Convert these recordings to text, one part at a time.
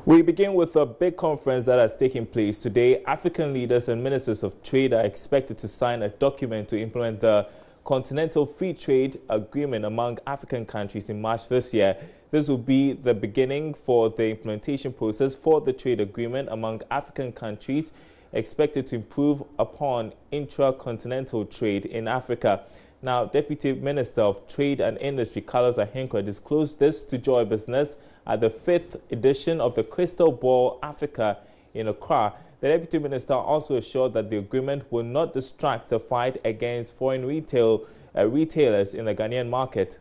We begin with a big conference that has taken place today. African leaders and ministers of trade are expected to sign a document to implement the Continental Free Trade Agreement among African countries in March this year. This will be the beginning for the implementation process for the trade agreement among African countries, expected to improve upon intra-continental trade in Africa. Now, Deputy Minister of Trade and Industry, Carlos Ahenkra, disclosed this to Joy Business at the 5th edition of the Crystal Ball Africa in Accra. The Deputy Minister also assured that the agreement will not distract the fight against foreign retailers in the Ghanaian market.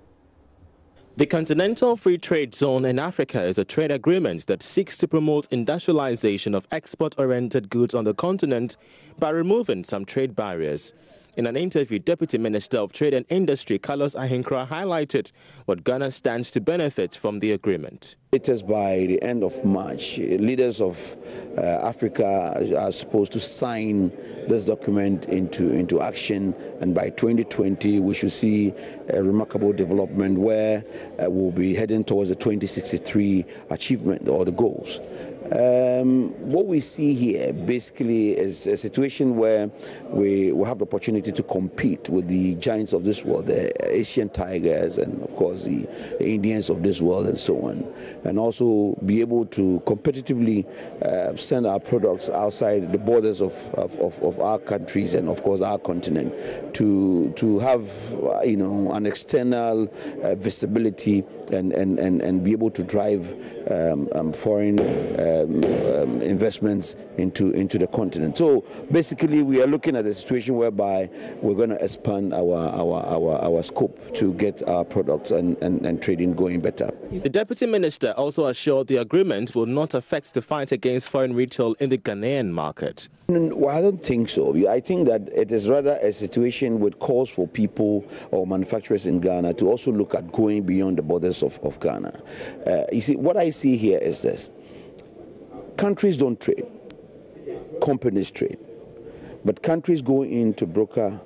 The Continental Free Trade Zone in Africa is a trade agreement that seeks to promote industrialization of export-oriented goods on the continent by removing some trade barriers. In an interview, Deputy Minister of Trade and Industry, Carlos Ahenkra, highlighted what Ghana stands to benefit from the agreement. It is by the end of March, leaders of Africa are supposed to sign this document into action, and by 2020 we should see a remarkable development where we'll be heading towards the 2063 achievement or the goals. What we see here basically is a situation where we will have the opportunity to compete with the giants of this world, the Asian tigers and of course the Indians of this world and so on, and also be able to competitively send our products outside the borders of our countries and of course our continent to have an external visibility and be able to drive foreign investments into the continent. So basically we are looking at a situation whereby we're going to expand our scope to get our products and trading going better. The Deputy Minister also assured the agreement will not affect the fight against foreign retail in the Ghanaian market. Well, I don't think so. I think that it is rather a situation which calls for people or manufacturers in Ghana to also look at going beyond the borders of Ghana. You see, what I see here is this. Countries don't trade, companies trade, but countries go in to broker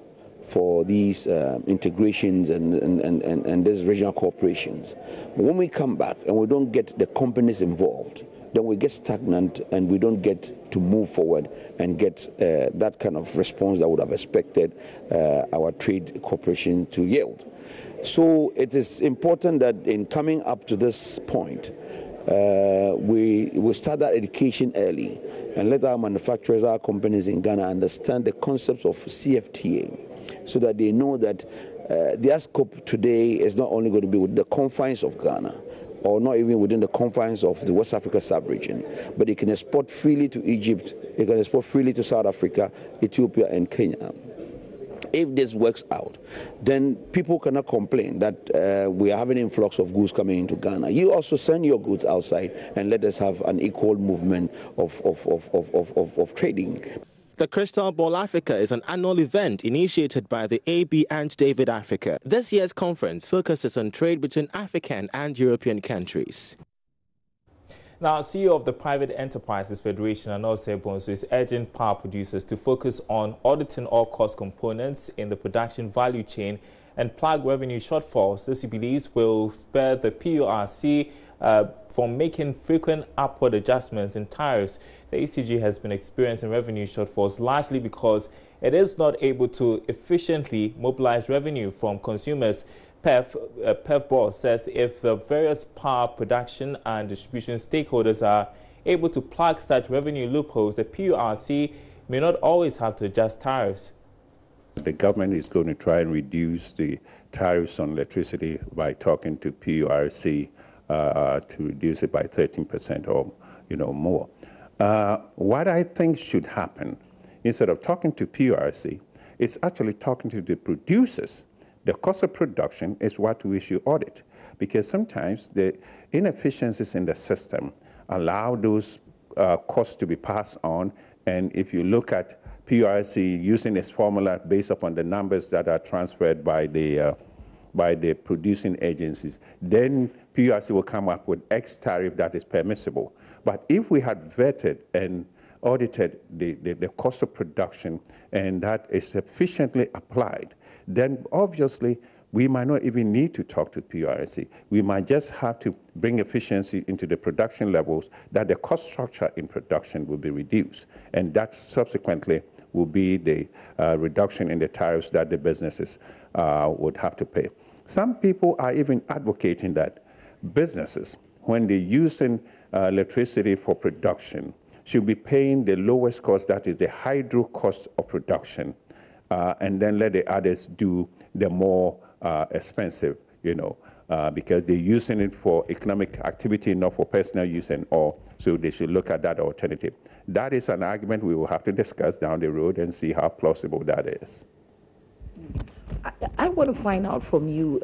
for these integrations and these regional corporations. When we come back and we don't get the companies involved, then we get stagnant and we don't get to move forward and get that kind of response that would have expected our trade cooperation to yield. So it is important that in coming up to this point, we start that education early and let our manufacturers, our companies in Ghana understand the concepts of CFTA so that they know that their scope today is not only going to be with the confines of Ghana or not even within the confines of the West Africa sub-region, but it can export freely to Egypt, it can export freely to South Africa, Ethiopia and Kenya. If this works out, then people cannot complain that we are having an influx of goods coming into Ghana. You also send your goods outside and let us have an equal movement of trading. The Crystal Ball Africa is an annual event initiated by the AB and David Africa. This year's conference focuses on trade between African and European countries. Now, CEO of the Private Enterprises Federation, Anose Bonsu, is urging power producers to focus on auditing all cost components in the production value chain and plug revenue shortfalls. This, he believes, will spare the PURC from making frequent upward adjustments in tariffs. The ECG has been experiencing revenue shortfalls largely because it is not able to efficiently mobilize revenue from consumers. PEF boss says if the various power production and distribution stakeholders are able to plug such revenue loopholes, the PURC may not always have to adjust tariffs. The government is going to try and reduce the tariffs on electricity by talking to PURC to reduce it by 13% or more. What I think should happen, instead of talking to PURC, is actually talking to the producers. The cost of production is what we should audit, because sometimes the inefficiencies in the system allow those costs to be passed on. And if you look at PURC using its formula based upon the numbers that are transferred by the producing agencies, then PURC will come up with X tariff that is permissible. But if we had vetted and audited the cost of production and that is sufficiently applied, then obviously we might not even need to talk to PRC. We might just have to bring efficiency into the production levels, that the cost structure in production will be reduced. And that subsequently will be the reduction in the tariffs that the businesses would have to pay. Some people are even advocating that businesses, when they're using electricity for production, should be paying the lowest cost, that is the hydro cost of production, and then let the others do the more expensive, because they're using it for economic activity, not for personal use and all. So they should look at that alternative. That is an argument we will have to discuss down the road and see how plausible that is. I want to find out from you,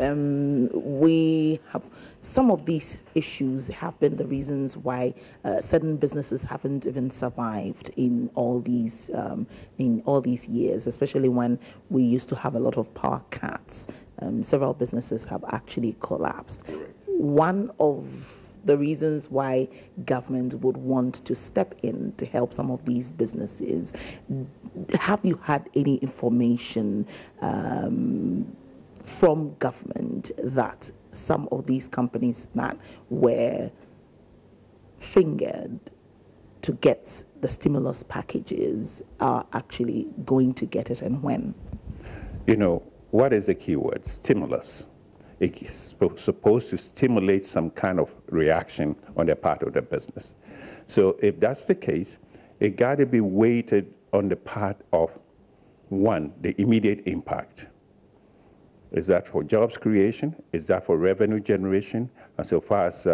we have some of these issues have been the reasons why certain businesses haven't even survived in all these years, especially when we used to have a lot of power cuts. Several businesses have actually collapsed. One of the reasons why government would want to step in to help some of these businesses. Have you had any information from government that some of these companies that were fingered to get the stimulus packages are actually going to get it, and when? What is the key word? Stimulus. It's supposed to stimulate some kind of reaction on the part of the business. So if that's the case, it got to be weighted on the part of, one, the immediate impact. Is that for jobs creation? Is that for revenue generation? And so far as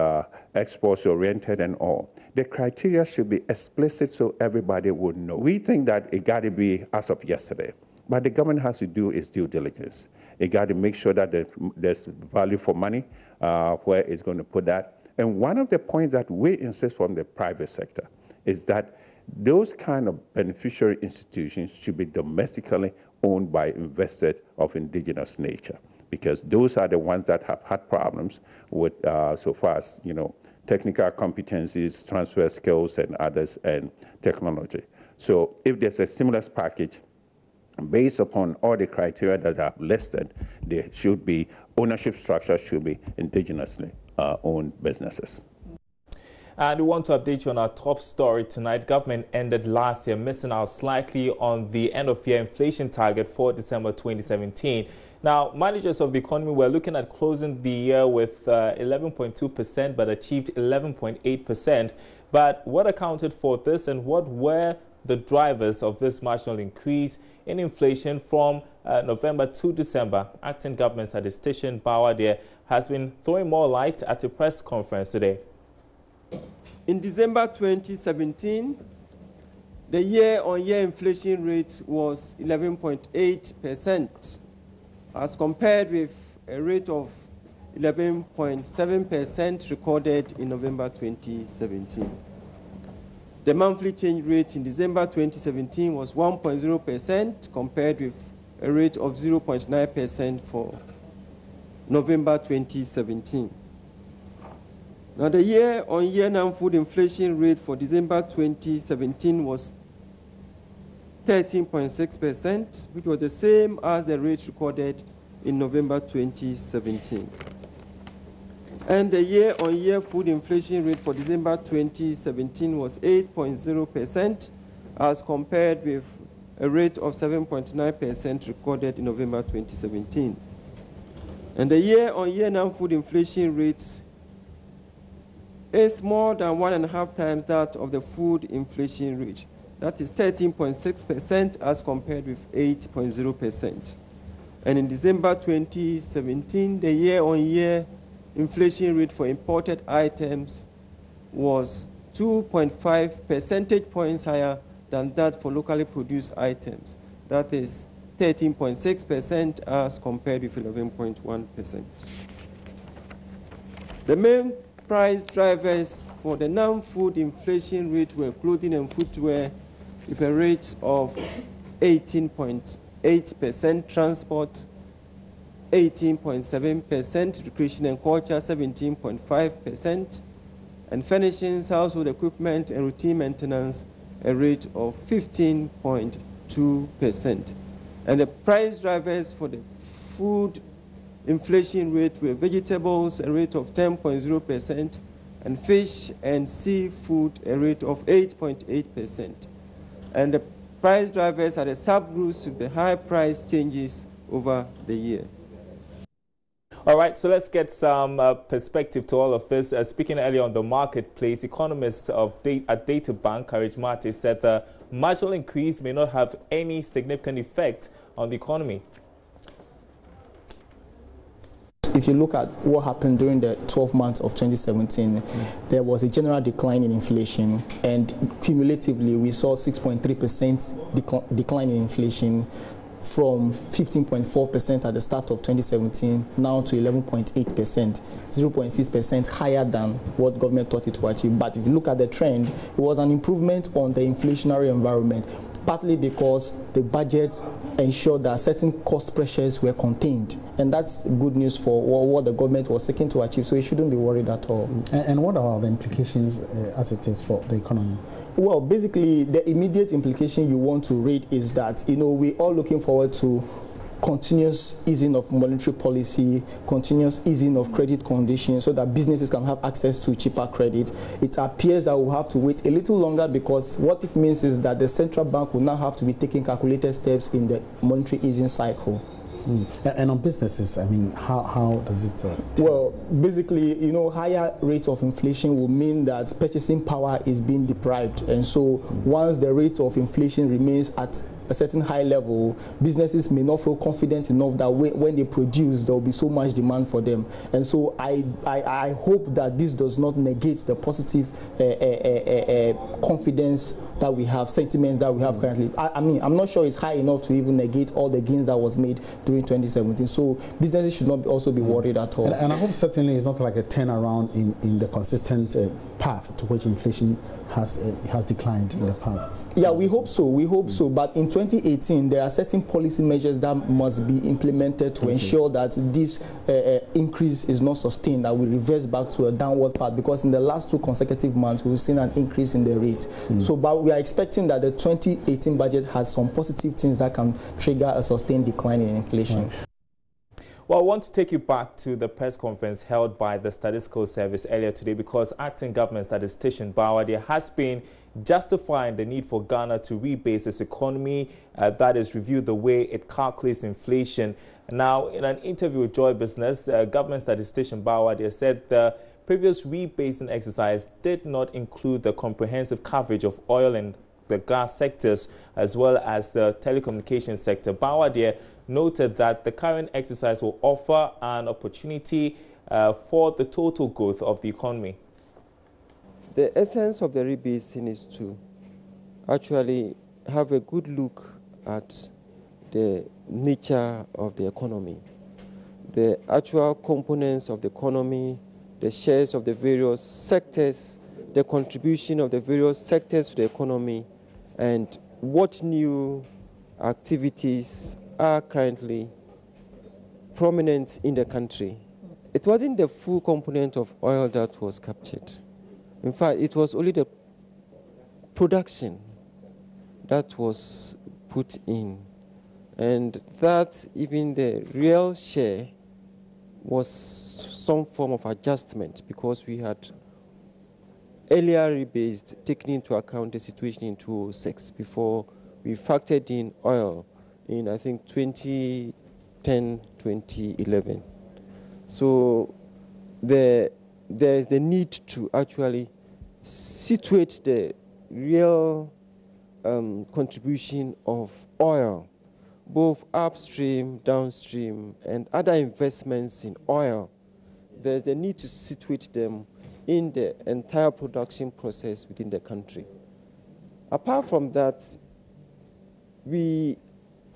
exports oriented and all. The criteria should be explicit so everybody would know. We think that it got to be as of yesterday. But the government has to do its due diligence. It got to make sure that there's value for money, where it's going to put that. And one of the points that we insist from the private sector is that those kind of beneficiary institutions should be domestically owned by investors of indigenous nature, because those are the ones that have had problems with, so far as, technical competencies, transfer skills, and others, and technology. So if there's a stimulus package, based upon all the criteria that I've listed, there should be ownership structure should be indigenously owned businesses. And we want to update you on our top story tonight. Government ended last year missing out slightly on the end-of-year inflation target for December 2017. Now, managers of the economy were looking at closing the year with 11.2%, but achieved 11.8%. But what accounted for this, and what were the drivers of this marginal increase in inflation from November to December? Acting Government Statistician GAWU has been throwing more light at a press conference today. In December 2017, the year-on-year inflation rate was 11.8%, as compared with a rate of 11.7% recorded in November 2017. The monthly change rate in December 2017 was 1.0%, compared with a rate of 0.9% for November 2017. Now, the year-on-year non-food inflation rate for December 2017 was 13.6%, which was the same as the rate recorded in November 2017. And the year-on-year food inflation rate for December 2017 was 8.0%, as compared with a rate of 7.9% recorded in November 2017. And the year-on-year non-food inflation rate is more than 1.5 times that of the food inflation rate. That is 13.6% as compared with 8.0%. And in December 2017, the year-on-year inflation rate for imported items was 2.5 percentage points higher than that for locally produced items. That is 13.6% as compared with 11.1%. The main price drivers for the non-food inflation rate were clothing and footwear with a rate of 18.8%, transport 18.7%, recreation and culture 17.5%, and furnishings, household equipment, and routine maintenance a rate of 15.2%. And the price drivers for the food inflation rate with vegetables a rate of 10.0%, and fish and seafood a rate of 8.8%. And the price drivers are the subgroups with the high price changes over the year. All right, so let's get some perspective to all of this. Speaking earlier on the marketplace, economists at Data Bank, Courage Mate, said the marginal increase may not have any significant effect on the economy. If you look at what happened during the 12 months of 2017, there was a general decline in inflation, and cumulatively we saw 6.3% decline in inflation from 15.4% at the start of 2017 now to 11.8%, 0.6% higher than what government thought it would achieve. But if you look at the trend, it was an improvement on the inflationary environment, partly because the budget ensured that certain cost pressures were contained, and that's good news for what the government was seeking to achieve, so we shouldn't be worried at all. And what are the implications as it is for the economy? Well, basically, the immediate implication you want to read is that, we're all looking forward to continuous easing of monetary policy, continuous easing of credit conditions so that businesses can have access to cheaper credit. It appears that we'll have to wait a little longer, because what it means is that the central bank will now have to be taking calculated steps in the monetary easing cycle. And on businesses, I mean, how does it? Well, basically, higher rates of inflation will mean that purchasing power is being deprived. And so once the rate of inflation remains at a certain high level, businesses may not feel confident enough that when they produce, there will be so much demand for them. And so I hope that this does not negate the positive confidence that we have, sentiments that we have currently. I mean, I'm not sure it's high enough to even negate all the gains that was made during 2017. So businesses should not also be worried at all. And I hope certainly it's not like a turnaround in the consistent path to which inflation has declined in the past. Yeah, we hope so. We hope so. But in 2018, there are certain policy measures that must be implemented to ensure that this increase is not sustained, that we reverse back to a downward path, because in the last 2 consecutive months, we've seen an increase in the rate. So, but we are expecting that the 2018 budget has some positive things that can trigger a sustained decline in inflation. Right. Well, I want to take you back to the press conference held by the Statistical Service earlier today, because acting government statistician GAWU has been justifying the need for Ghana to rebase its economy, that is, review the way it calculates inflation. Now, in an interview with Joy Business, government statistician GAWU said the previous rebasing exercise did not include the comprehensive coverage of oil and the gas sectors, as well as the telecommunications sector. GAWU noted that the current exercise will offer an opportunity for the total growth of the economy. The essence of the rebasing is to actually have a good look at the nature of the economy, the actual components of the economy, the shares of the various sectors, the contribution of the various sectors to the economy, and what new activities are currently prominent in the country. It wasn't the full component of oil that was captured. In fact, it was only the production that was put in, and that even the real share was some form of adjustment, because we had earlier rebased, taking into account the situation in 2006 before we factored in oil in, I think, 2010, 2011. So there is the need to actually situate the real contribution of oil, both upstream, downstream, and other investments in oil. There's the need to situate them in the entire production process within the country. Apart from that, we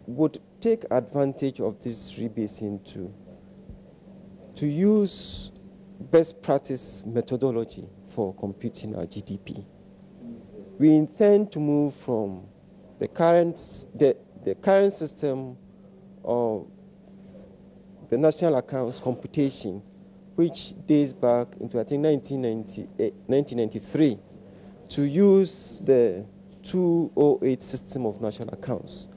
would take advantage of this rebasing to use best practice methodology for computing our GDP. We intend to move from the current system of the national accounts computation, which dates back into, I think, 1993, to use the 2008 system of national accounts.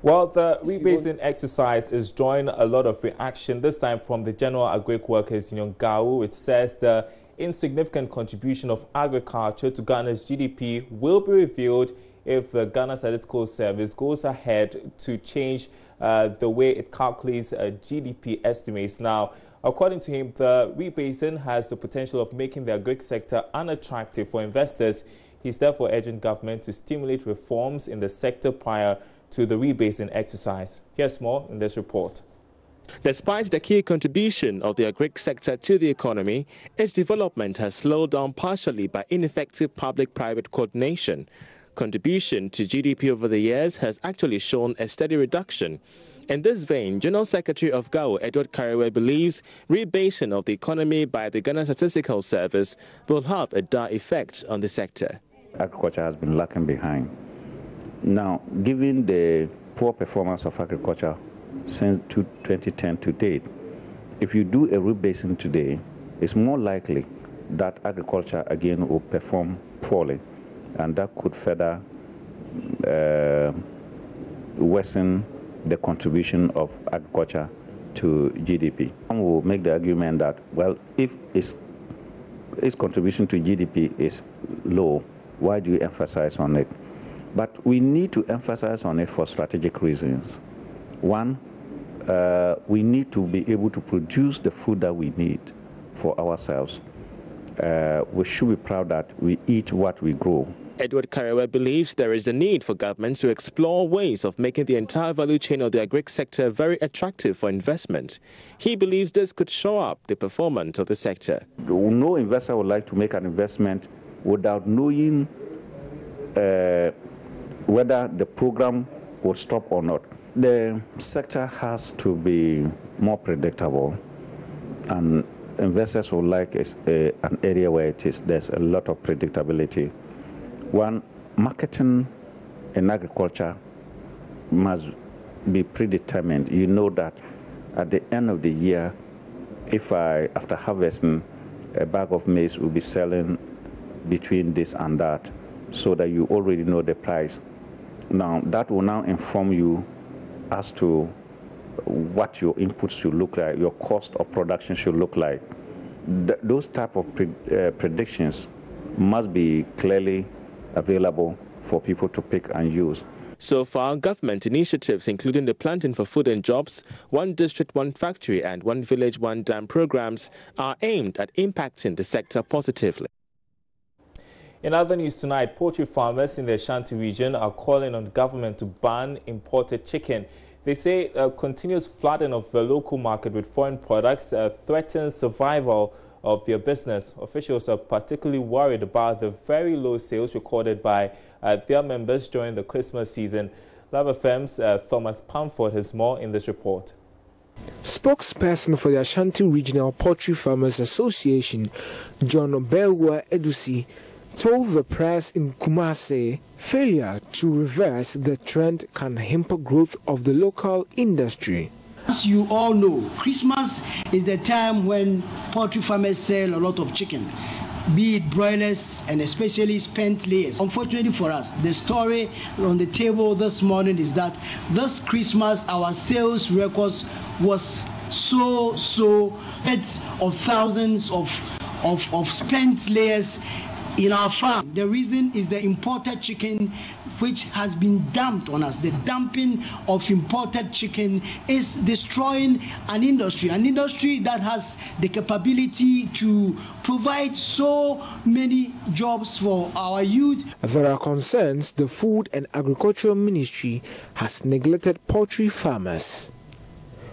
Well, the rebasing exercise is drawing a lot of reaction, this time from the General Agric Workers Union, GAWU, which says the insignificant contribution of agriculture to Ghana's GDP will be revealed if the Ghana Statistical Service goes ahead to change the way it calculates GDP estimates. Now, according to him, the rebasing has the potential of making the agric sector unattractive for investors. He's therefore urging government to stimulate reforms in the sector prior to the rebasing exercise. Here's more in this report. Despite the key contribution of the agric sector to the economy, its development has slowed down partially by ineffective public-private coordination. Contribution to GDP over the years has actually shown a steady reduction. In this vein, General Secretary of GAWU, Edward Karewe, believes rebasing of the economy by the Ghana Statistical Service will have a dire effect on the sector. Agriculture has been lagging behind. Now, given the poor performance of agriculture since 2010 to date, if you do a rebasing today, it's more likely that agriculture again will perform poorly, and that could further worsen the contribution of agriculture to GDP. Some will make the argument that, well, if its contribution to GDP is low, why do you emphasize on it? But we need to emphasize on it for strategic reasons. One, we need to be able to produce the food that we need for ourselves. We should be proud that we eat what we grow. Edward Karewe believes there is a need for government to explore ways of making the entire value chain of the agric sector very attractive for investment. He believes this could show up the performance of the sector. No investor would like to make an investment without knowing whether the program will stop or not. The sector has to be more predictable, and investors would like an area where there's a lot of predictability. One, marketing in agriculture must be predetermined. You know that at the end of the year, after harvesting, a bag of maize will be selling between this and that, so that you already know the price. Now, that will now inform you as to what your inputs should look like, your cost of production should look like. Those type of predictions must be clearly available for people to pick and use. So far, government initiatives including the Planting for Food and Jobs, One District, One Factory and One Village, One Dam programs are aimed at impacting the sector positively. In other news tonight, poultry farmers in the Ashanti region are calling on the government to ban imported chicken. They say continuous flooding of the local market with foreign products threatens survival of their business. Officials are particularly worried about the very low sales recorded by their members during the Christmas season. Love FM's Thomas Pamford has more in this report. Spokesperson for the Ashanti Regional Poultry Farmers Association, John Belwa Edusi, told the press in Kumasi failure to reverse the trend can hamper growth of the local industry. As you all know, Christmas is the time when poultry farmers sell a lot of chicken, be it broilers and especially spent layers. Unfortunately for us, the story on the table this morning is that this Christmas our sales records was so tens of thousands of spent layers in our farm. The reason is the imported chicken which has been dumped on us. The dumping of imported chicken is destroying an industry that has the capability to provide so many jobs for our youth. There are concerns the Food and Agricultural Ministry has neglected poultry farmers.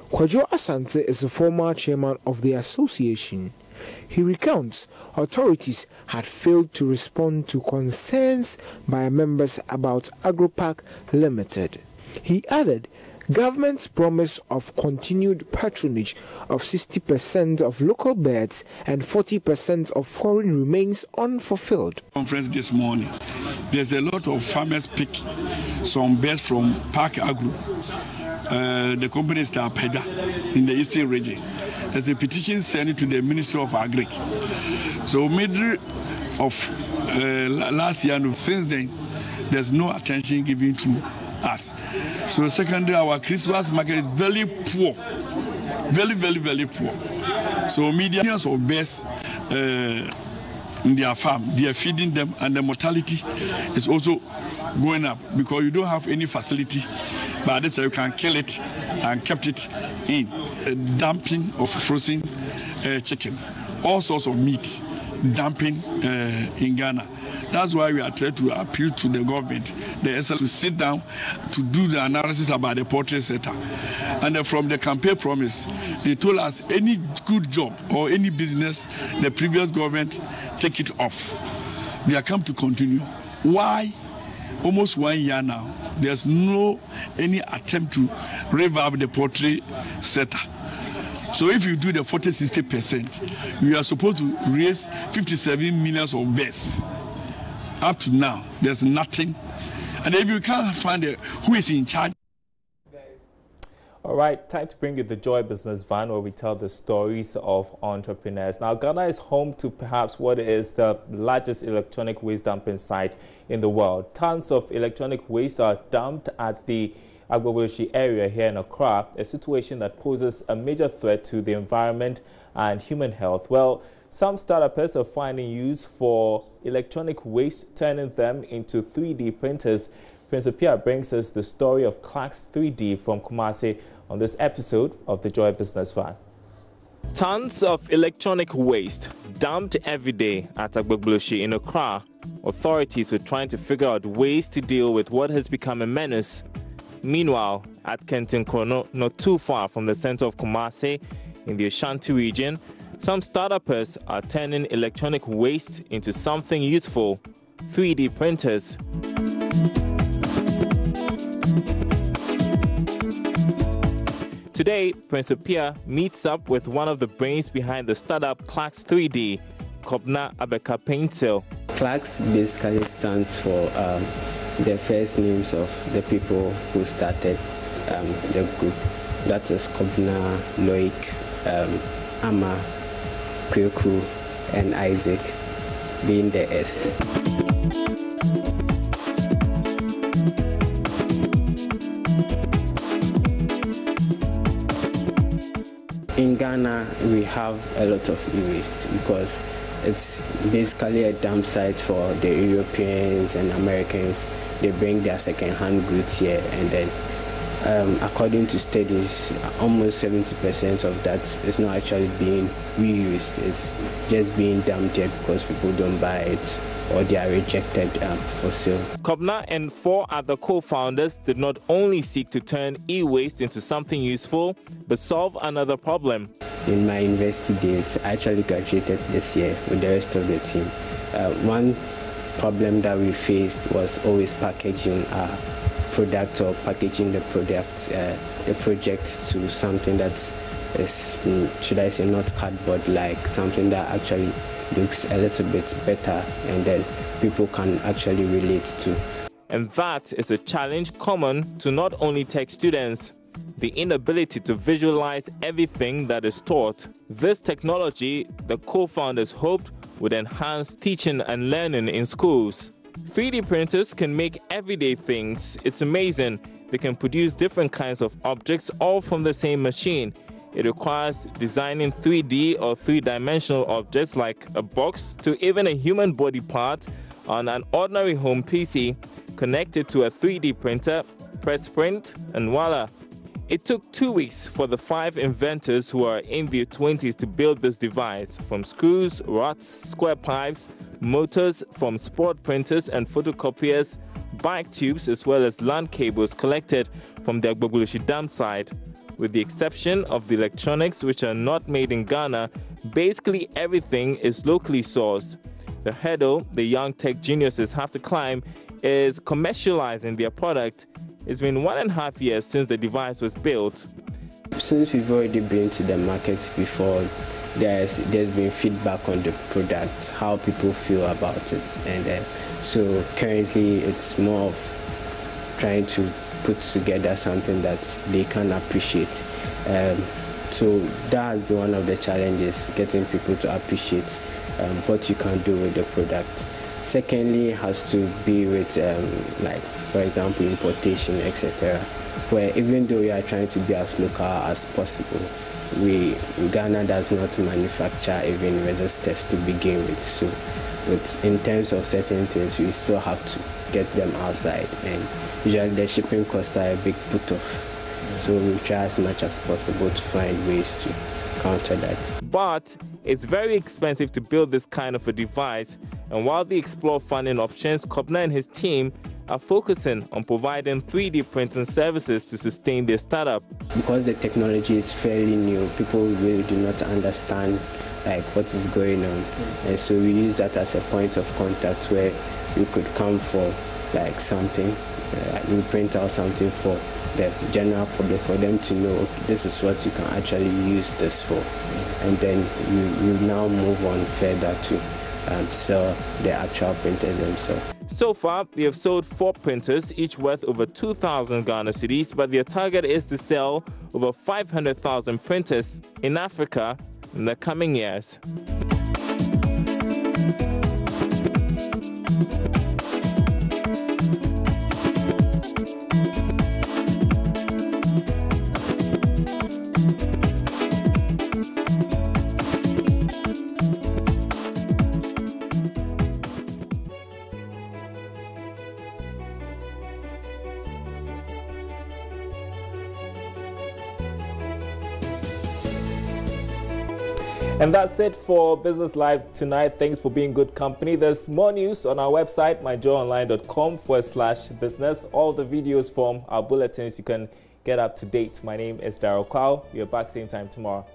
Kwajo Asante is the former chairman of the association. He recounts authorities had failed to respond to concerns by members about AgroPark Limited. He added government's promise of continued patronage of 60% of local birds and 40% of foreign remains unfulfilled. Conference this morning, there's a lot of farmers pick some birds from Park Agro. The company is Peda in the eastern region. There's a petition sent to the Ministry of Agric. So middle of last year, since then, there's no attention given to us. So secondly, our Christmas market is very poor. Very poor. So millions of birds in their farm, they are feeding them, and the mortality is also going up because you don't have any facility. But this you can kill it and kept it in. Dumping of frozen chicken, all sorts of meat, dumping in Ghana. That's why we are trying to appeal to the government, the SL, to sit down to do the analysis about the poultry sector. And from the campaign promise, they told us any good job or any business, the previous government take it off. They are come to continue. Why? Almost 1 year now, there's no any attempt to revive the poultry sector. So if you do the 40-60%, you are supposed to raise 57 million of birds. Up to now, there's nothing. And if you can't find who is in charge. All right, time to bring you the Joy Business Van, where we tell the stories of entrepreneurs. Now, Ghana is home to perhaps what is the largest electronic waste dumping site in the world. Tons of electronic waste are dumped at the Agbogbloshie area here in Accra, a situation that poses a major threat to the environment and human health. Well, some startups are finding use for electronic waste, turning them into 3D printers. Prince Pierre brings us the story of Clax 3D from Kumasi on this episode of the Joy Business Van. Tons of electronic waste dumped every day at Agbogbloshie in Accra. Authorities are trying to figure out ways to deal with what has become a menace. Meanwhile, at Kenton Krono, not too far from the center of Kumasi in the Ashanti region, some startups are turning electronic waste into something useful: 3D printers. Today, Prince Pierre meets up with one of the brains behind the startup Clax 3D, Kobna Abeka Paintil. Clax basically stands for the first names of the people who started the group. That is Kobna, Loic, Ama, Kweku, and Isaac, being the S. In Ghana, we have a lot of e-waste because it's basically a dump site for the Europeans and Americans. They bring their second-hand goods here, and then according to studies, almost 70% of that is not actually being reused. It's just being dumped here because people don't buy it or they are rejected for sale. Kobna and 4 other co-founders did not only seek to turn e-waste into something useful, but solve another problem. In my university days, I actually graduated this year with the rest of the team. One problem that we faced was always packaging our product or packaging the project to something that is, should I say, not cardboard-like, something that actually looks a little bit better and then people can actually relate to. And that is a challenge common to not only tech students: the inability to visualize everything that is taught. This technology, the co-founders hoped, would enhance teaching and learning in schools. 3D printers can make everyday things. It's amazing. They can produce different kinds of objects all from the same machine. It requires designing 3D or 3-dimensional objects like a box to even a human body part on an ordinary home PC, connected to a 3D printer, press print, and voila. It took 2 weeks for the 5 inventors who are in their 20s to build this device, from screws, rods, square pipes, motors from sport printers and photocopiers, bike tubes, as well as LAN cables collected from the Agbogbloshie dam site. With the exception of the electronics, which are not made in Ghana, basically everything is locally sourced. The hurdle the young tech geniuses have to climb is commercializing their product. It's been 1.5 years since the device was built. Since we've already been to the market before, there's been feedback on the product, how people feel about it, and so currently it's more of trying to put together something that they can appreciate. So that has been one of the challenges, getting people to appreciate what you can do with the product. Secondly, has to be with, like, for example, importation, etc., where even though we are trying to be as local as possible, Ghana does not manufacture even resistors to begin with. So in terms of certain things, we still have to get them outside, and usually the shipping costs are a big put-off. So we try as much as possible to find ways to counter that. But it's very expensive to build this kind of a device, and while they explore funding options, Kobna and his team are focusing on providing 3D printing services to sustain their startup. Because the technology is fairly new, people really do not understand like what is going on, and so we use that as a point of contact where we could come for like something, we print out something for the general public, for them to know, okay, this is what you can actually use this for, and then you now move on further to sell the actual printers themselves. So far, they have sold 4 printers, each worth over 2,000 Ghana cedis, but their target is to sell over 500,000 printers in Africa in the coming years. And that's it for Business Live tonight. Thanks for being good company. There's more news on our website, myjoyonline.com/business. All the videos from our bulletins you can get up to date. My name is Darryl Kwao. We are back same time tomorrow.